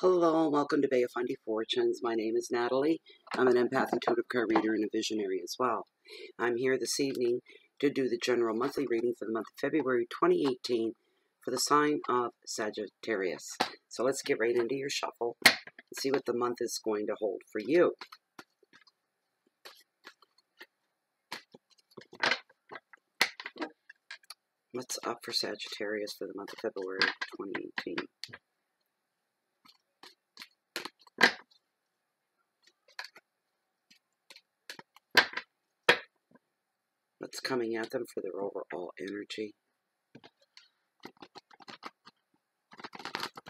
Hello and welcome to Bay of Fundy Fortunes. My name is Natalie. I'm an empath, intuitive card reader, and a visionary as well. I'm here this evening to do the general monthly reading for the month of February 2018 for the sign of Sagittarius. So let's get right into your shuffle and see what the month is going to hold for you. What's up for Sagittarius for the month of February 2018? What's coming at them for their overall energy?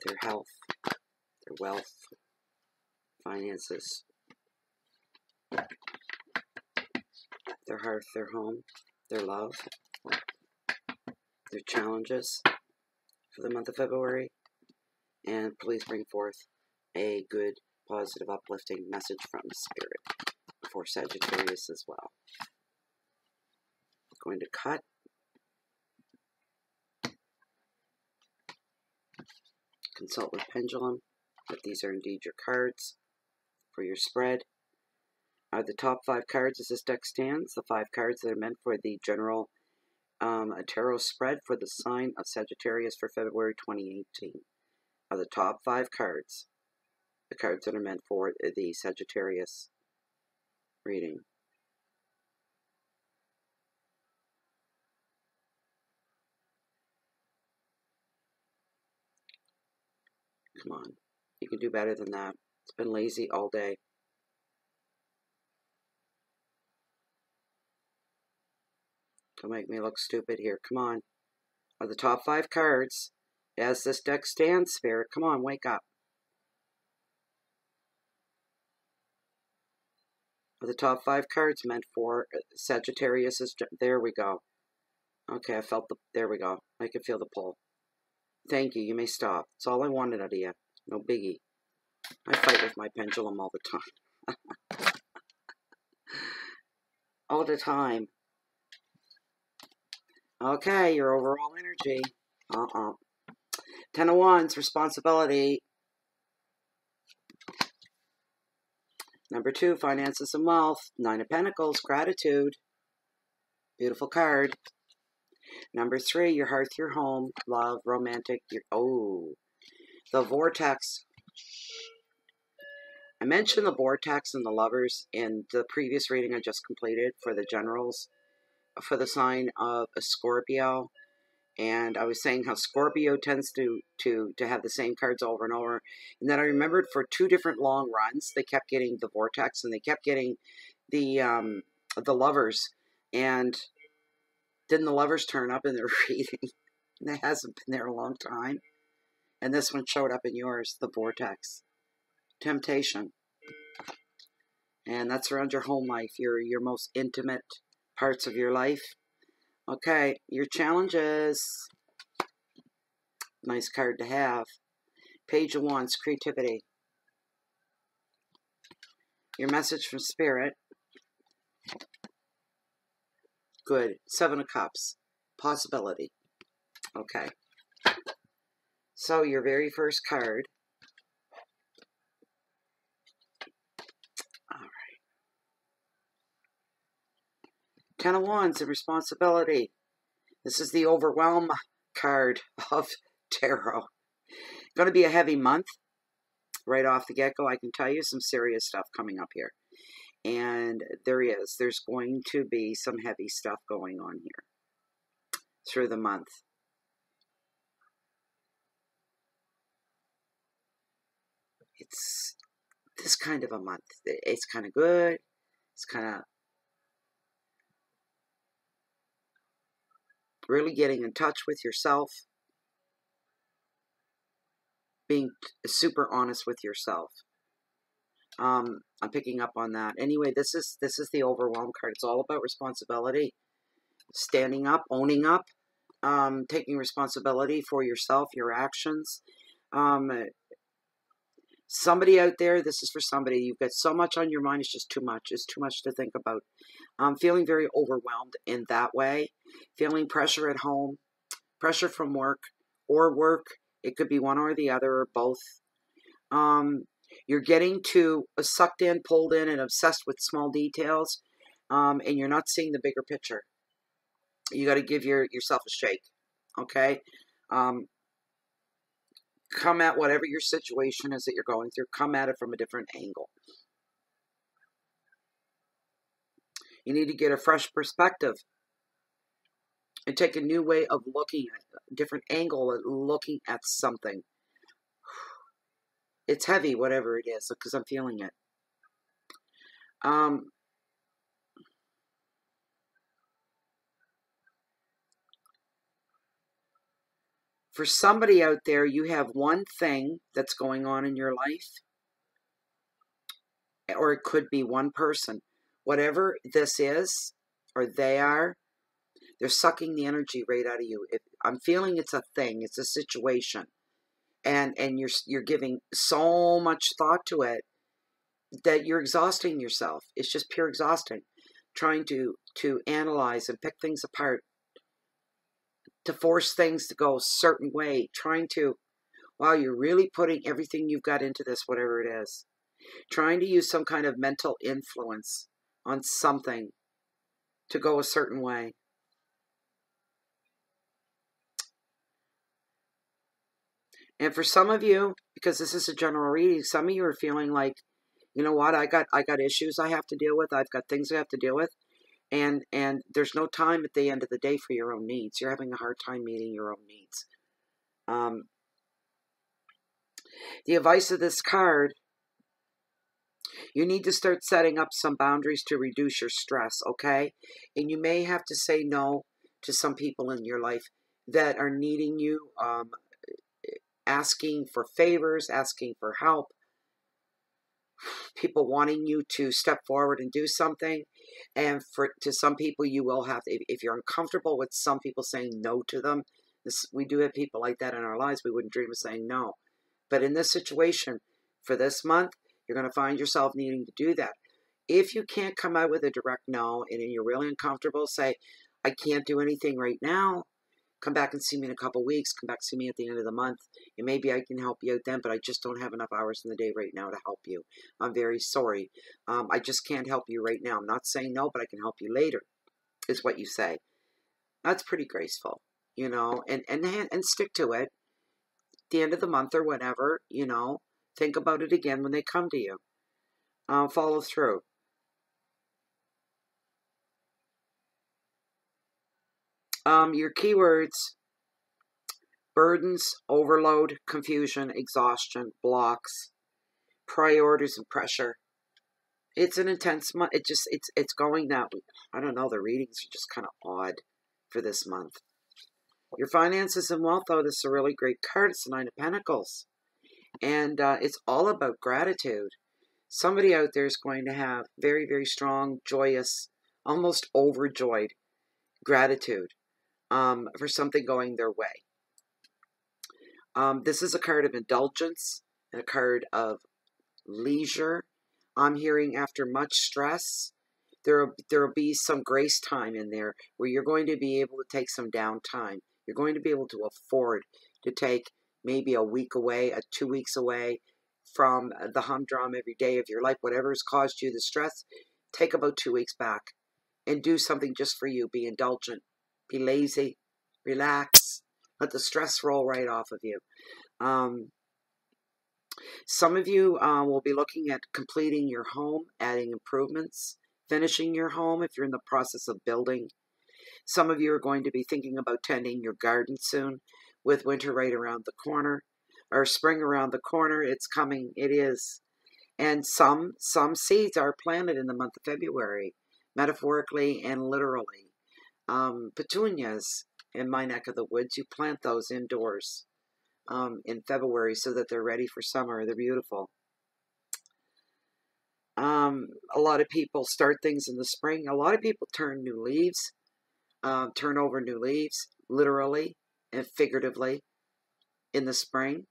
Their health, their wealth, finances, their hearth, their home, their love, their challenges for the month of February. And please bring forth a good, positive, uplifting message from Spirit for Sagittarius as well. Going to cut. Consult with Pendulum if these are indeed your cards for your spread. Are the top 5 cards as this deck stands, the 5 cards that are meant for the general tarot spread for the sign of Sagittarius for February 2018. Are the top 5 cards the cards that are meant for the Sagittarius reading. Come on. You can do better than that. It's been lazy all day. Don't make me look stupid here. Come on. Are the top 5 cards as this deck stands, Spirit? Come on, wake up. Are the top 5 cards meant for Sagittarius? There we go. Okay, I felt the... There we go. I can feel the pull. Thank you. You may stop. That's all I wanted out of you. No biggie. I fight with my pendulum all the time. All the time. Okay, your overall energy. 10 of Wands, responsibility. Number 2, finances and wealth. 9 of Pentacles, gratitude. Beautiful card. Number 3, your hearth, your home, love, romantic. The vortex. I mentioned the vortex and the lovers in the previous reading I just completed for the generals for the sign of a Scorpio. And I was saying how Scorpio tends to have the same cards over and over. And then I remembered for 2 different long runs, they kept getting the vortex and they kept getting the lovers. And didn't the lovers turn up in their reading? And it hasn't been there a long time. And this one showed up in yours, the vortex. Temptation. And that's around your home life, your most intimate parts of your life. Okay, your challenges. Nice card to have. Page of Wands, creativity. Your message from Spirit. Good. 7 of Cups. Possibility. Okay. So your very first card. All right. 10 of Wands and responsibility. This is the overwhelm card of tarot. Going to be a heavy month. Right off the get-go, I can tell you some serious stuff coming up here. And there's going to be some heavy stuff going on here through the month. It's this kind of a month. It's kind of good. It's kind of really getting in touch with yourself. Being super honest with yourself. I'm picking up on that. Anyway, this is the overwhelm card. It's all about responsibility. Standing up, owning up, taking responsibility for yourself, your actions. Somebody out there, this is for somebody. You've got so much on your mind, it's just too much. It's too much to think about. Feeling very overwhelmed in that way. Feeling pressure at home, pressure from work or work. It could be one or the other or both. You're getting too sucked in, pulled in, and obsessed with small details, and you're not seeing the bigger picture. You got to give yourself a shake, okay? Come at whatever your situation is that you're going through. Come at it from a different angle. You need to get a fresh perspective and take a new way of looking at a different angle at looking at something. It's heavy, whatever it is, because I'm feeling it. For somebody out there, you have one thing that's going on in your life, or it could be one person. Whatever this is, or they are, they're sucking the energy right out of you. I'm feeling it's a thing, it's a situation, and you're giving so much thought to it that you're exhausting yourself. It's just pure exhausting, trying to analyze and pick things apart, to force things to go a certain way, trying to, wow, you're really putting everything you've got into this, whatever it is, trying to use some kind of mental influence on something to go a certain way. And for some of you, because this is a general reading, some of you are feeling like, you know what, I got issues I have to deal with. I've got things I have to deal with. And there's no time at the end of the day for your own needs. You're having a hard time meeting your own needs. The advice of this card, you need to start setting up some boundaries to reduce your stress, okay? And you may have to say no to some people in your life that are needing you, asking for favors, asking for help, people wanting you to step forward and do something. And to some people, you will have to, if you're uncomfortable with some people saying no to them, we do have people like that in our lives. We wouldn't dream of saying no. But in this situation, for this month, you're going to find yourself needing to do that. If you can't come out with a direct no, and you're really uncomfortable, say, I can't do anything right now. Come back and see me in a couple weeks. Come back and see me at the end of the month. And maybe I can help you out then, but I just don't have enough hours in the day right now to help you. I'm very sorry. I just can't help you right now. I'm not saying no, but I can help you later, is what you say. That's pretty graceful, you know, and stick to it. At the end of the month or whatever, you know, think about it again when they come to you. Follow through. Your keywords: burdens, overload, confusion, exhaustion, blocks, priorities, and pressure. It's an intense month. It's going that way. I don't know. The readings are just kind of odd for this month. Your finances and wealth, though, this is a really great card. It's the Nine of Pentacles. And it's all about gratitude. Somebody out there is going to have very, very strong, joyous, almost overjoyed gratitude for something going their way. This is a card of indulgence and a card of leisure. I'm hearing after much stress, there will be some grace time in there where you're going to be able to take some downtime. You're going to be able to afford to take maybe a week away, 2 weeks away from the humdrum every day of your life. Whatever has caused you the stress, take about 2 weeks back and do something just for you. Be indulgent, be lazy, relax, let the stress roll right off of you. Some of you will be looking at completing your home, adding improvements, finishing your home if you're in the process of building. Some of you are going to be thinking about tending your garden soon, with winter right around the corner, or spring around the corner. It's coming. It is. And some seeds are planted in the month of February, metaphorically and literally. Petunias in my neck of the woods, you plant those indoors in February so that they're ready for summer. They're beautiful. A lot of people start things in the spring. A lot of people turn new leaves, turn over new leaves, literally and figuratively, in the spring.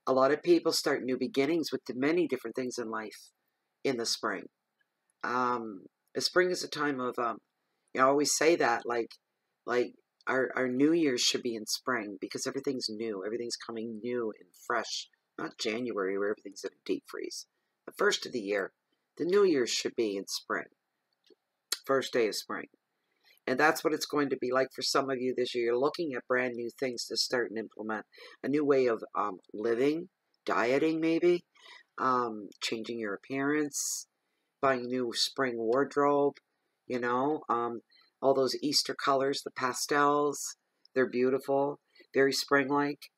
A lot of people start new beginnings with many different things in life in the spring. The spring is a time of, I always say that, like our New Year's should be in spring because everything's new. Everything's coming new and fresh not January where everything's in a deep freeze. The first of the year. The New Year's should be in spring. First day of spring. And that's what it's going to be like for some of you this year. You're looking at brand new things to start and implement. A new way of living, dieting maybe, changing your appearance, buying new spring wardrobe, you know, all those Easter colors, the pastels, they're beautiful, very spring-like.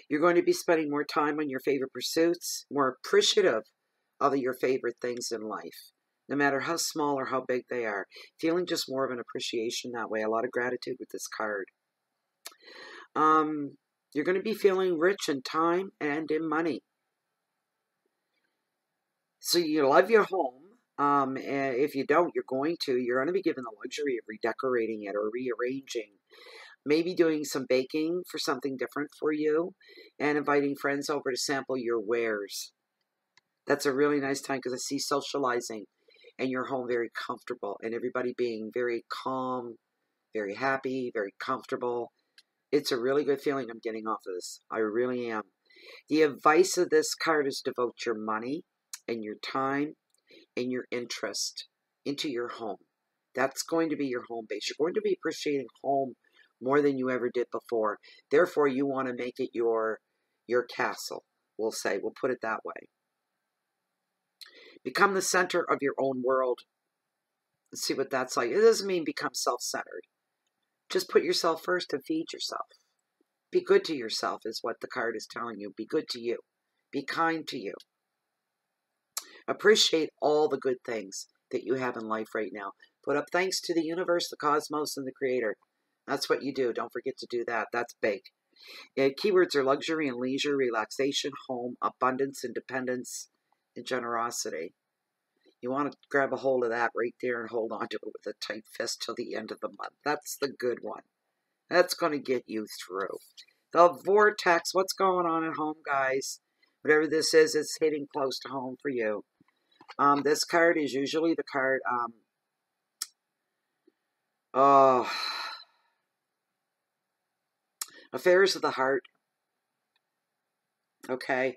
You're going to be spending more time on your favorite pursuits, more appreciative of your favorite things in life, no matter how small or how big they are. Feeling just more of an appreciation that way. A lot of gratitude with this card. You're going to be feeling rich in time and in money. So you love your home. If you don't, you're going to be given the luxury of redecorating it or rearranging. Maybe doing some baking for something different for you and inviting friends over to sample your wares. That's a really nice time because I see socializing and your home very comfortable and everybody being very calm, very happy, very comfortable. It's a really good feeling I'm getting off of this. I really am. The advice of this card is devote your money and your time and your interest into your home. That's going to be your home base. You're going to be appreciating home more than you ever did before. Therefore, you want to make it your castle, we'll say. We'll put it that way. Become the center of your own world. Let's see what that's like. It doesn't mean become self-centered. Just put yourself first and feed yourself. Be good to yourself is what the card is telling you. Be good to you. Be kind to you. Appreciate all the good things that you have in life right now. Put up thanks to the universe, the cosmos, and the creator. That's what you do. Don't forget to do that. That's big. Keywords are luxury and leisure, relaxation, home, abundance, independence, and generosity. You want to grab a hold of that right there and hold on to it with a tight fist till the end of the month. That's the good one. That's going to get you through. The vortex, what's going on at home, guys? Whatever this is, it's hitting close to home for you. This card is usually the card, affairs of the heart, okay,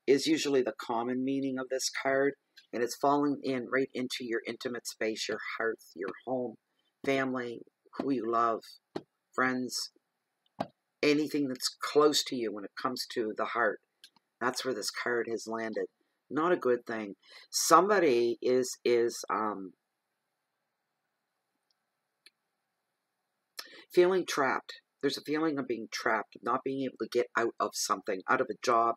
is usually the common meaning of this card. And it's falling in right into your intimate space, your hearth, your home, family, who you love, friends, anything that's close to you when it comes to the heart. That's where this card has landed. Not a good thing. Somebody is feeling trapped. There's a feeling of being trapped, not being able to get out of something, out of a job,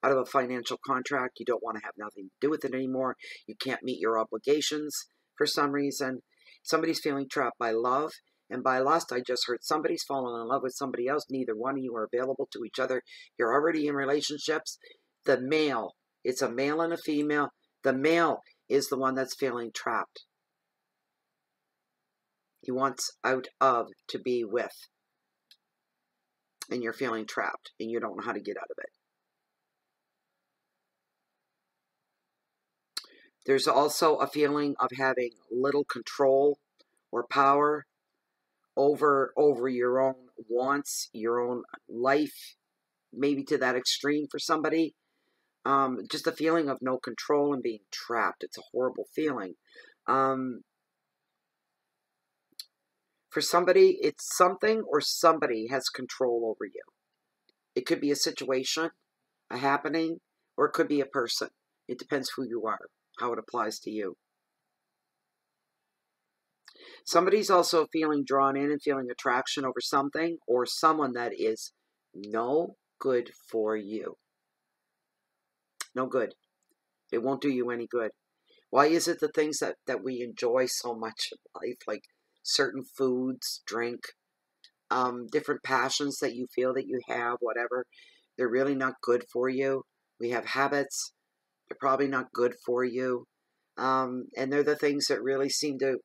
out of a financial contract. You don't want to have nothing to do with it anymore. You can't meet your obligations for some reason. Somebody's feeling trapped by love and by lust. I just heard somebody's fallen in love with somebody else. Neither one of you are available to each other. You're already in relationships. The male, it's a male and a female. The male is the one that's feeling trapped. He wants out of to be with. And you're feeling trapped and you don't know how to get out of it. There's also a feeling of having little control or power over your own wants, your own life, maybe to that extreme for somebody. Just a feeling of no control and being trapped. It's a horrible feeling. For somebody, it's something or somebody has control over you. It could be a situation, a happening, or it could be a person. It depends who you are, how it applies to you. Somebody's also feeling drawn in and feeling attraction over something or someone that is no good for you. No good. It won't do you any good. Why is it the things that we enjoy so much in life, like certain foods, drink, different passions that you feel that you have, whatever, they're really not good for you. We have habits. They're probably not good for you. And they're the things that really seem to,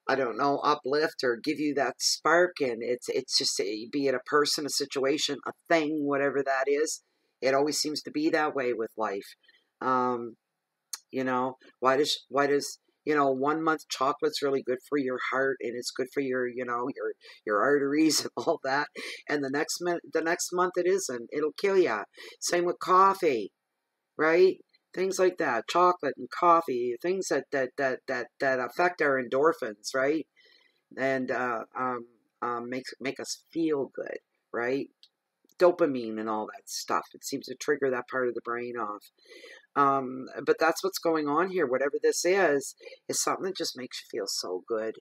I don't know, uplift or give you that spark. And it's just, be it a person, a situation, a thing, whatever that is, it always seems to be that way with life. You know, why does You know, 1 month chocolate's really good for your heart and it's good for your, you know, your arteries and all that. And the next month it isn't. It'll kill you. Same with coffee, right? Things like that, chocolate and coffee, things that affect our endorphins, right? And make us feel good, right? Dopamine and all that stuff. It seems to trigger that part of the brain off. But that's what's going on here. Whatever this is something that just makes you feel so good.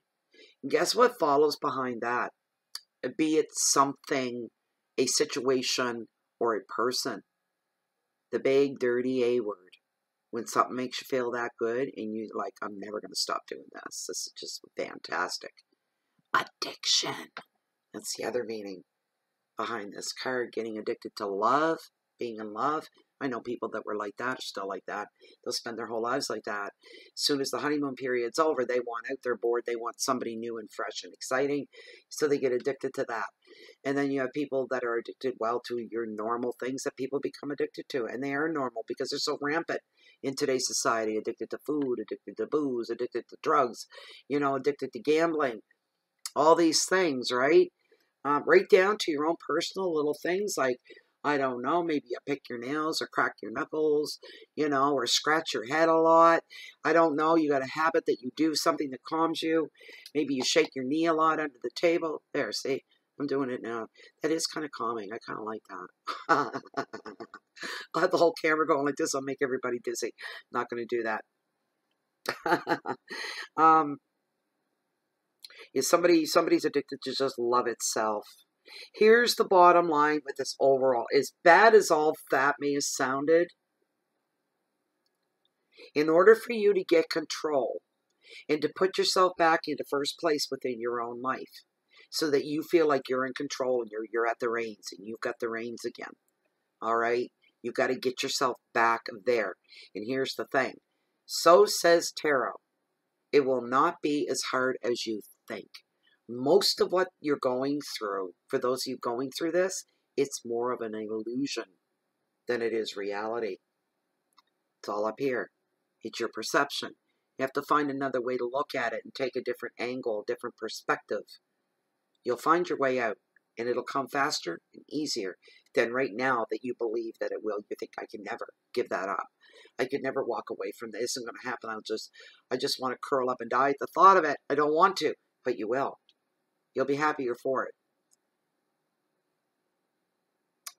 And guess what follows behind that? Be it something, a situation, or a person. The big, dirty A word. When something makes you feel that good and you're like, I'm never going to stop doing this. This is just fantastic. Addiction. That's the other meaning behind this card. Getting addicted to love, being in love. I know people that were like that, are still like that. They'll spend their whole lives like that. As soon as the honeymoon period's over, they want out, they're bored, they want somebody new and fresh and exciting, so they get addicted to that. And then you have people that are addicted, well, to your normal things that people become addicted to, and they are normal because they're so rampant in today's society, addicted to food, addicted to booze, addicted to drugs, you know, addicted to gambling, all these things, right? Right down to your own personal little things like, I don't know, maybe you pick your nails or crack your knuckles, you know, or scratch your head a lot. I don't know, you got a habit that you do, something that calms you. Maybe you shake your knee a lot under the table. There, see, I'm doing it now. That is kind of calming. I kind of like that. I'll have the whole camera going like this. I'll make everybody dizzy. Not going to do that. Is somebody's addicted to just love itself. Here's the bottom line with this overall. As bad as all that may have sounded, in order for you to get control and to put yourself back into first place within your own life so that you feel like you're in control and you're at the reins and you've got the reins again, all right? You've got to get yourself back there. And here's the thing. So says tarot. It will not be as hard as you think. Most of what you're going through, for those of you going through this, it's more of an illusion than it is reality. It's all up here. It's your perception. You have to find another way to look at it and take a different angle, a different perspective. You'll find your way out, and it'll come faster and easier than right now that you believe that it will. You think, I can never give that up. I could never walk away from this. It isn't going to happen. I just want to curl up and die at the thought of it. I don't want to, but you will. You'll be happier for it.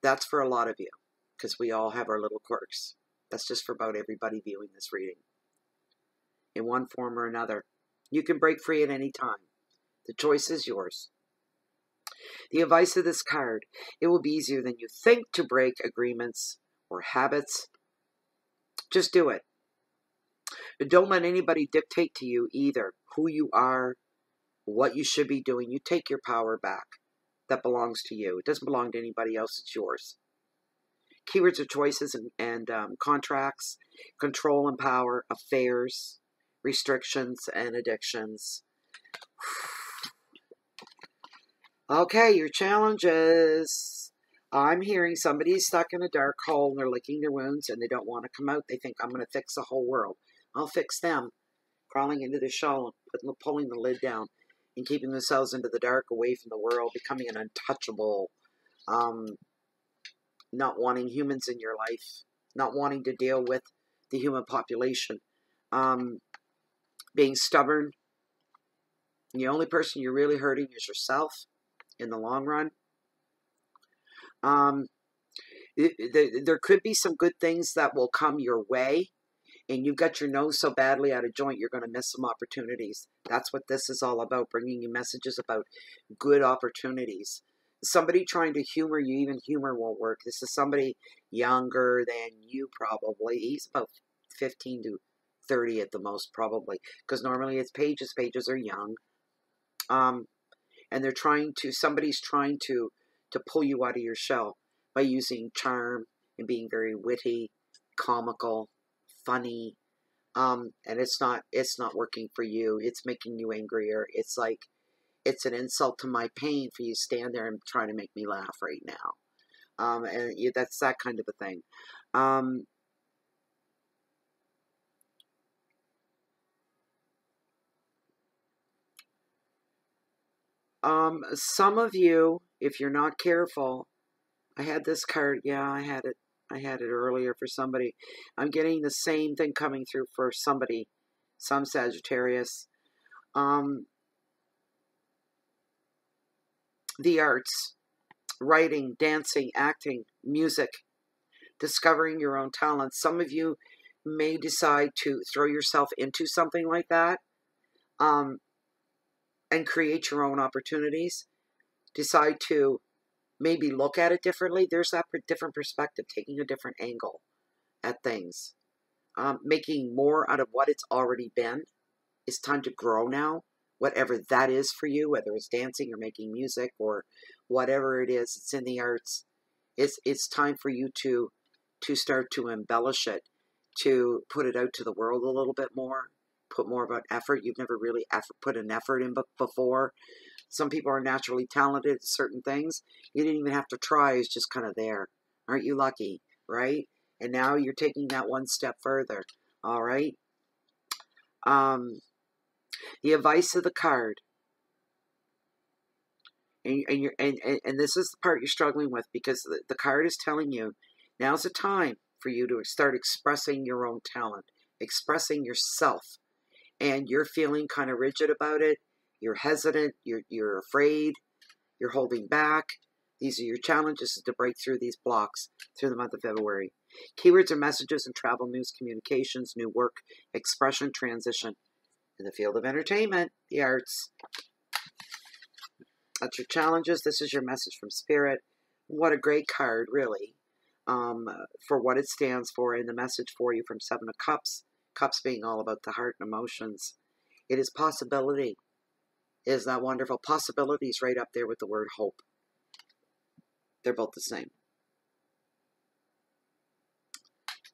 That's for a lot of you, because we all have our little quirks. That's just for about everybody viewing this reading. In one form or another. You can break free at any time. The choice is yours. The advice of this card, it will be easier than you think to break agreements or habits. Just do it. But don't let anybody dictate to you either who you are, what you should be doing. You take your power back. That belongs to you. It doesn't belong to anybody else. It's yours. Keywords are choices and contracts, control and power, affairs, restrictions, and addictions. Okay, your challenges. I'm hearing somebody's stuck in a dark hole and they're licking their wounds and they don't want to come out. They think, I'm going to fix the whole world. I'll fix them. Crawling into the shell and pulling the lid down and keeping themselves into the dark, away from the world, becoming an untouchable, not wanting humans in your life, not wanting to deal with the human population, being stubborn. The only person you're really hurting is yourself in the long run. There could be some good things that will come your way, and you've got your nose so badly out of joint, you're going to miss some opportunities. That's what this is all about, bringing you messages about good opportunities. Somebody trying to humor you, even humor won't work. This is somebody younger than you probably. He's about 15 to 30 at the most, probably, because normally it's pages. Pages are young. And somebody's trying to pull you out of your shell by using charm and being very witty, comical, funny, and it's not working for you. It's making you angrier. It's like, it's an insult to my pain for you to stand there and try to make me laugh right now. That's that kind of a thing. Some of you, if you're not careful, I had this card. Yeah, I had it. I had it earlier for somebody. I'm getting the same thing coming through for somebody, some Sagittarius. The arts, writing, dancing, acting, music, discovering your own talents. Some of you may decide to throw yourself into something like that, and create your own opportunities. Decide to maybe look at it differently. There's that different perspective, taking a different angle at things. Making more out of what it's already been. It's time to grow now, whatever that is for you, whether it's dancing or making music or whatever it is, it's in the arts. It's time for you to start to embellish it, to put it out to the world a little bit more, put more of an effort. You've never really put an effort in before. Some people are naturally talented at certain things. You didn't even have to try. It's just kind of there. Aren't you lucky, right? And now you're taking that one step further, all right? The advice of the card, and this is the part you're struggling with, because the card is telling you, now's the time for you to start expressing your own talent, expressing yourself, and you're feeling kind of rigid about it. You're hesitant. You're afraid. You're holding back. These are your challenges to break through these blocks through the month of February. Keywords are messages and travel, news, communications, new work, expression, transition. In the field of entertainment, the arts. That's your challenges. This is your message from Spirit. What a great card, really, for what it stands for, and the message for you from Seven of Cups. Cups being all about the heart and emotions. It is possibility. Is that wonderful? Possibilities right up there with the word hope. They're both the same.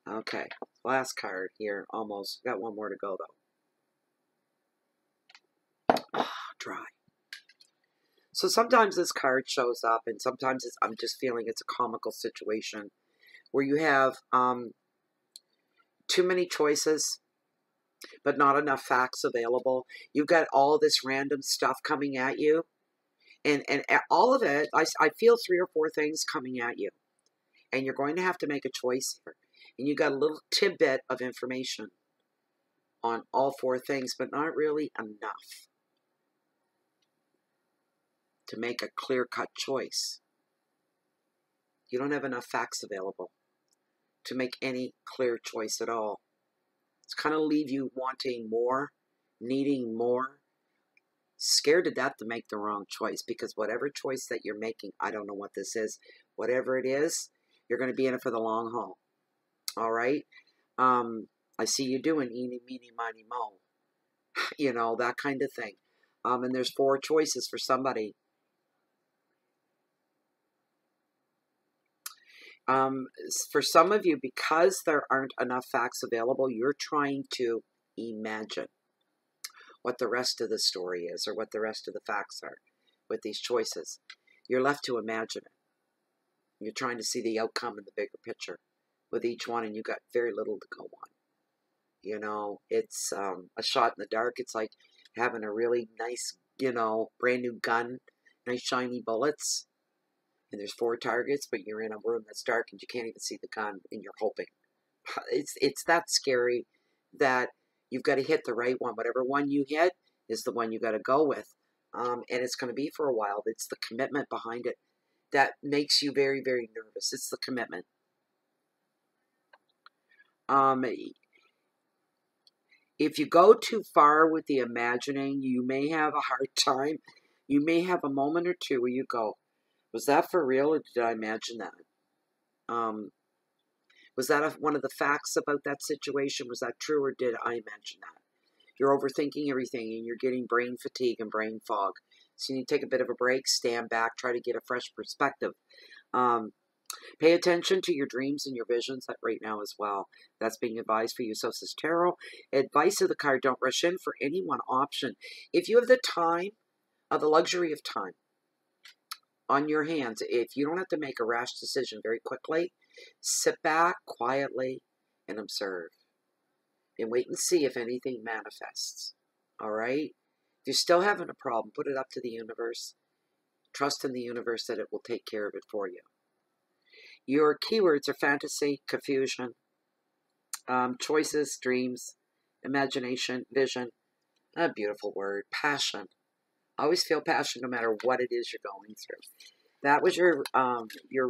Okay, last card here. Almost. Got one more to go, though. Dry. So sometimes this card shows up, and sometimes I'm just feeling it's a comical situation where you have too many choices, but not enough facts available. You've got all this random stuff coming at you, and all of it, I feel 3 or 4 things coming at you, and you're going to have to make a choice here. And you got a little tidbit of information on all 4 things, but not really enough to make a clear-cut choice. You don't have enough facts available to make any clear choice at all. It's kind of leave you wanting more, needing more, scared to death to make the wrong choice, because whatever choice that you're making, I don't know what this is, whatever it is, you're going to be in it for the long haul. All right? I see you doing eeny, meeny, miny, mo. You know, that kind of thing. And there's 4 choices for somebody. For some of you, because there aren't enough facts available, you're trying to imagine what the rest of the story is, or what the rest of the facts are with these choices. You're left to imagine it. You're trying to see the outcome in the bigger picture with each one, and you got very little to go on. You know, it's a shot in the dark. It's like having a really nice, you know, brand new gun, nice shiny bullets, and there's 4 targets, but you're in a room that's dark and you can't even see the gun, and you're hoping. It's that scary that you've got to hit the right one. Whatever one you hit is the one you got to go with. And it's going to be for a while. It's the commitment behind it that makes you very, very nervous. It's the commitment. If you go too far with the imagining, you may have a hard time. You may have a moment or two where you go, was that for real, or did I imagine that? Was that one of the facts about that situation? Was that true, or did I imagine that? You're overthinking everything, and you're getting brain fatigue and brain fog. So you need to take a bit of a break, stand back, try to get a fresh perspective. Pay attention to your dreams and your visions right now as well. That's being advised for you. So says Tarot. Advice of the card, don't rush in for any one option. If you have the time, the luxury of time on your hands, if you don't have to make a rash decision very quickly, sit back quietly and observe. And wait and see if anything manifests. All right? you're still having a problem, put it up to the universe. Trust in the universe that it will take care of it for you. Your keywords are fantasy, confusion, choices, dreams, imagination, vision, a beautiful word, passion. Always feel passion no matter what it is you're going through. That was your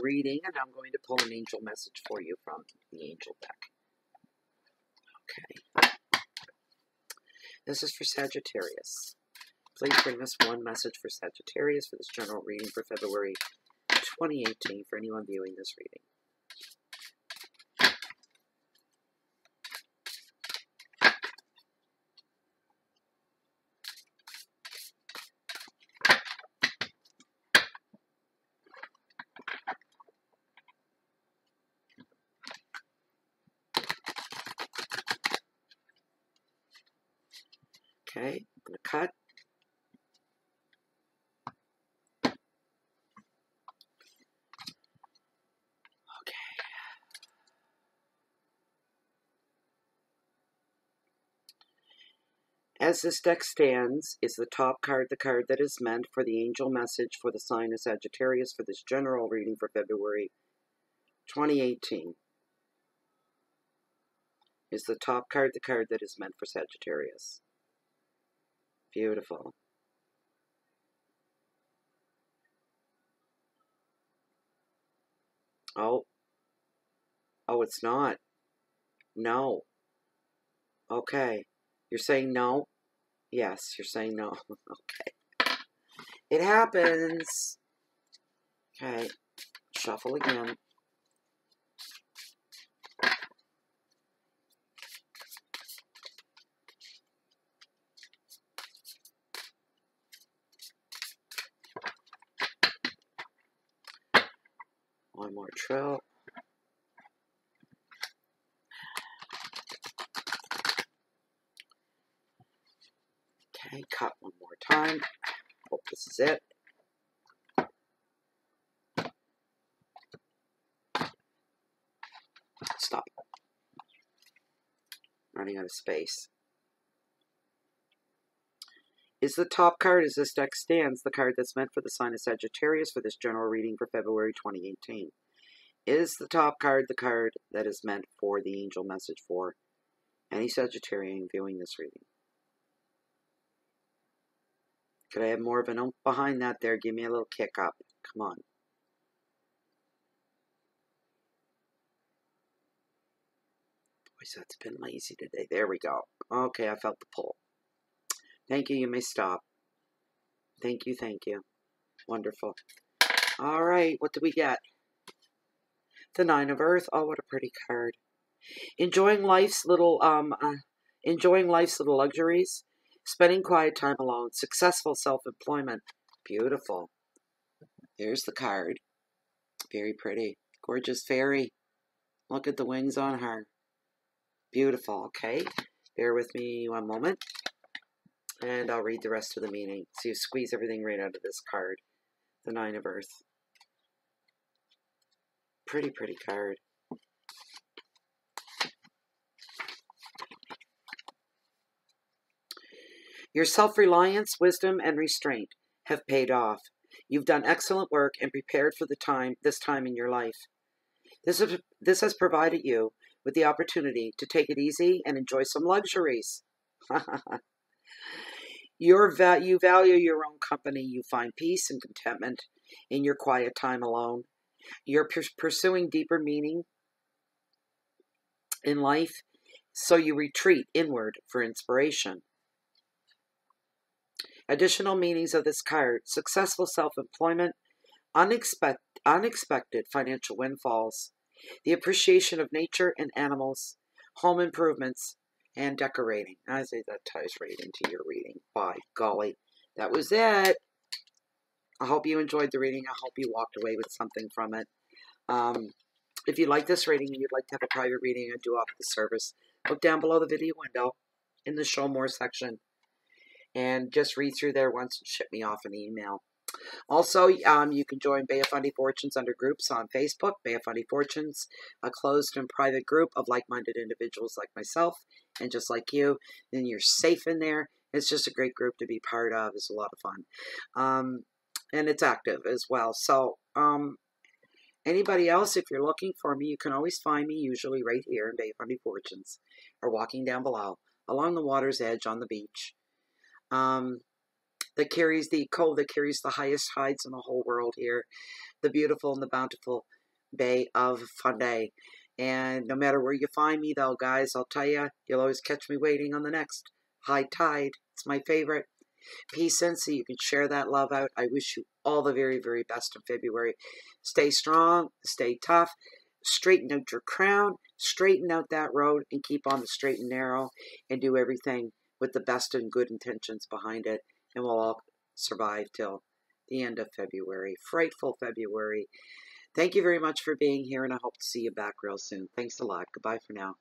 reading, and I'm going to pull an angel message for you from the angel deck. Okay. This is for Sagittarius. Please bring us one message for Sagittarius for this general reading for February 2018 for anyone viewing this reading. Okay, I'm going to cut. As this deck stands, is the top card the card that is meant for the angel message for the sign of Sagittarius for this general reading for February 2018? Is the top card the card that is meant for Sagittarius? Beautiful. Oh, it's not. No. Okay. You're saying no? Yes, you're saying no. Okay. It happens. Okay. Shuffle again. One more trill. Okay, cut one more time. Hope this is it. Stop. Running out of space. Is the top card, as this deck stands, the card that's meant for the sign of Sagittarius for this general reading for February 2018? Is the top card the card that is meant for the angel message for any Sagittarian viewing this reading? Could I have more of an oomph behind that there? Give me a little kick up. Come on. Boy, that's been lazy today. There we go. Okay, I felt the pull. Thank you. You may stop. Thank you. Thank you. Wonderful. All right. What do we get? The Nine of Earth. Oh, what a pretty card. Enjoying life's little luxuries. Spending quiet time alone. Successful self-employment. Beautiful. Here's the card. Very pretty. Gorgeous fairy. Look at the wings on her. Beautiful. Okay. Bear with me one moment. And I'll read the rest of the meaning. So you squeeze everything right out of this card. The Nine of Earth. Pretty, pretty card. Your self-reliance, wisdom, and restraint have paid off. You've done excellent work and prepared for this time in your life. This has provided you with the opportunity to take it easy and enjoy some luxuries. You value your own company. You find peace and contentment in your quiet time alone. You're pursuing deeper meaning in life, so you retreat inward for inspiration. Additional meanings of this card: successful self-employment, unexpected financial windfalls, the appreciation of nature and animals, home improvements, and decorating. I say that ties right into your reading. By golly, that was it. I hope you enjoyed the reading. I hope you walked away with something from it. If you like this reading and you'd like to have a private reading, I do offer the service. Look down below the video window in the Show More section. And just read through there once and ship me off an email. Also, you can join Bay of Fundy Fortunes under groups on Facebook. Bay of Fundy Fortunes, a closed and private group of like-minded individuals like myself and just like you. Then you're safe in there. It's just a great group to be part of. It's a lot of fun. And it's active as well. So, anybody else, if you're looking for me, you can always find me usually right here in Bay of Fundy Fortunes or walking down below along the water's edge on the beach. That carries the cove that carries the highest tides in the whole world here. The beautiful and the bountiful Bay of Fundy. And no matter where you find me, though, guys, I'll tell you, you'll always catch me waiting on the next high tide. It's my favorite. Peace in so you can share that love out. I wish you all the very, very best in February. Stay strong, stay tough, straighten out your crown, straighten out that road, and keep on the straight and narrow, and do everything with the best and good intentions behind it, and we'll all survive till the end of February. Frightful February. Thank you very much for being here, and I hope to see you back real soon. Thanks a lot. Goodbye for now.